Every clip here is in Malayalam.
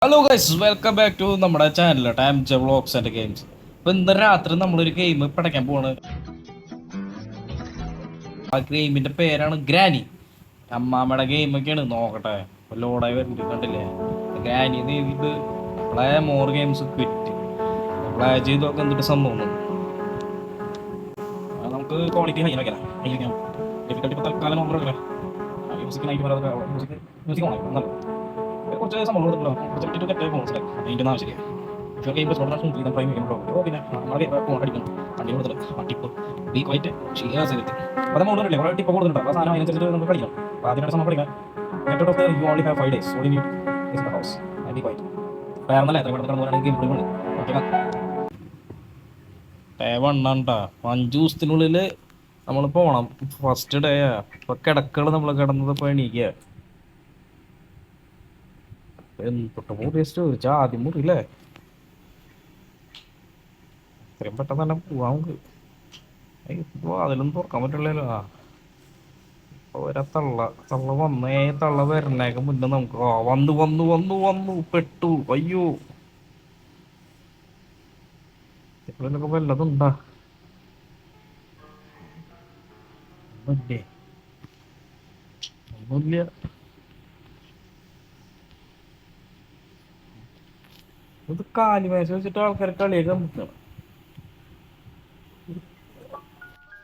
Hello guys, welcome back to നമ്മുടെ channel Time Vlogs and Games. അപ്പോൾ ഇന്ന് രാത്രി നമ്മളൊരു ഗെയിം പഠിക്കാൻ പോവാണ്. ആ ഗെയിമിന്റെ പേരാണ് ഗ്രാനി. അമ്മാമ്മയുടെ ഗെയിമൊക്കെയാണ്. നോക്കട്ടെ, ലോഡായി വരുന്നുണ്ട്, കണ്ടില്ലേ? ഗ്രാനി എഴുതിയിട്ട് play more games quit play ചെയ്ത് നോക്കാൻ എന്തൊരു സംഭവം. നമുക്ക് ക്വാളിറ്റി ഹൈ ആക്കാം. ഡിഫിക്കൽട്ടി ഇപ്പോൾ തൽക്കാലം നോക്കാൻ മ്യൂസിക് മ്യൂസിക് ഓണാക്കാം. കുറച്ച് സംഭവങ്ങൾ അതിൻ്റെ ആവശ്യമില്ല. ഗെയിം പിന്നെ നമ്മുടെ ഫോൺ അടിക്കണം വണ്ടി കൊടുത്തിട്ട് ടിപ്പ് ബി ക്വൈറ്റ് ഷീയാസിലെത്തി അത് മോഡല്ലേ കുറേ ടിപ്പ് കൊടുത്തിട്ടുണ്ട്. ആ സാധനം അതിനനുസരിച്ച് നമുക്ക് കളിക്കണം. അപ്പോൾ ആദ്യമായിട്ട് സമയം പഠിക്കാം. You only have 5 days. Only need is the house and be quiet. വേറെന്നല്ല എത്ര കിടന്ന് കിടന്ന് ഗെയിം പ്ലേ ഓക്കെ. ഡേ 1 5 ദിവസത്തിനുള്ളിൽ നമ്മൾ പോകണം. ഫസ്റ്റ് ഡേ ഇപ്പോൾ കിടക്കൾ നമ്മൾ കിടന്നത് ഇപ്പോൾ എണീക്കുക. തൊട്ട് മുറിയസ്റ്റ് ആദ്യം മുറിയില്ലേ? ഇത്രയും പെട്ടെന്ന് തന്നെ പോവാൻ നമുക്ക്. ഇപ്പോൾ അതിലൊന്നും തുറക്കാൻ പറ്റില്ലല്ലോ. ഇപ്പോൾ വരാ തള്ള വന്നേ. തള്ള വരണേക്ക് മുന്നേ നമുക്ക് വന്നു വന്നു വന്നു വന്നു പെട്ടു. അയ്യോ, ഇപ്പോഴൊക്കെ വല്ലതുണ്ടാ? ഒന്നുമില്ല. ഇത് കാലിമേശ വെച്ചിട്ട് ആൾക്കാർ കളിയൊക്കെ നിൽക്കണം.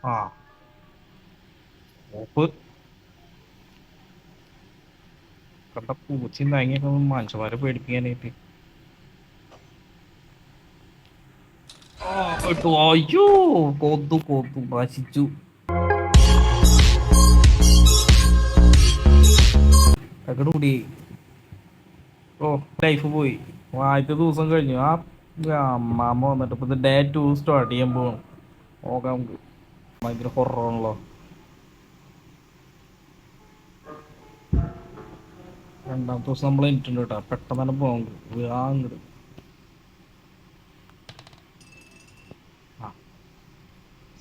ആ ഓപ്പ് കണ്ട പൂച്ചയും തേങ്ങയൊക്കെ മനുഷ്യന്മാരെ പേടിപ്പിക്കാനായിട്ട്. അയ്യോ, കൊതു കൊതു നശിച്ചു. കൂടി ഓ ലൈഫ് പോയി. ആദ്യത്തെ ദിവസം കഴിഞ്ഞു. ആ അമ്മാമ്മ വന്നിട്ട് ഇപ്പൊ ഡേ 2 സ്റ്റാർട്ട് ചെയ്യാൻ പോകണം. നോക്കാം നമുക്ക്. ഭയങ്കര ഹൊററാണല്ലോ. രണ്ടാമത്തെ ദിവസം നമ്മൾ എനിട്ടുണ്ട് കേട്ടോ. പെട്ടെന്ന് തന്നെ പോകാൻ അങ്ങോട്ട്. ആ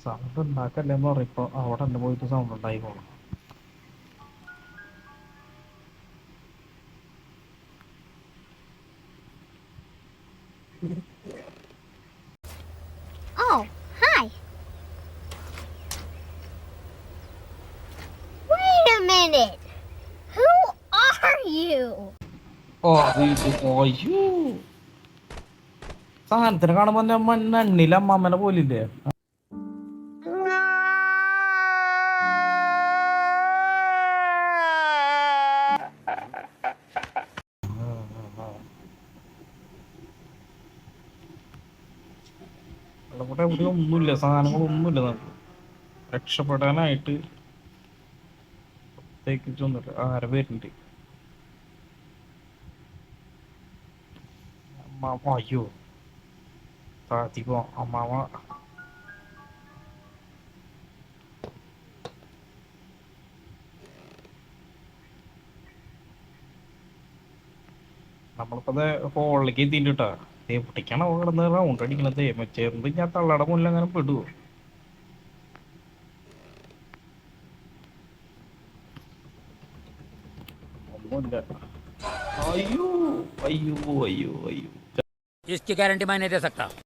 സൗണ്ട് ഉണ്ടാക്കല്ലേന്ന് പറയപ്പോ അവിടെ തന്നെ പോയിട്ട് sound ഉണ്ടായിക്കോളാം. Oh, hi. Wait a minute. Who are you? അയ്യോ, സാധനത്തിന് കാണുമ്പോ മണ്ണില അമ്മാമ്മനെ പോലില്ലേ? ഇവിടെ ഇവിടെ ഒന്നുമില്ല, സാധനങ്ങളൊന്നുമില്ല. നമുക്ക് രക്ഷപ്പെടാനായിട്ട് പ്രത്യേകിച്ചൊന്നുമില്ല. ആരെ വരുന്നുണ്ട്? അമ്മാമ. അയ്യോ, താത്തിക്കോ അമ്മാമ. നമ്മളിപ്പോ ഹോളിലേക്ക് എത്തിയിട്ടാ. എവിടേക്കാണ് അവ കിടന്ന് റൗണ്ട് അടിക്കണത്? ചേർന്ന് ഞാൻ തള്ളയുടെ മുന്നിൽ അങ്ങനെ പെടുവോ? ഒന്നുമില്ല. അയ്യോ അയ്യോ അയ്യോ അയ്യോ. इसकी गारंटी मैं नहीं दे सकता।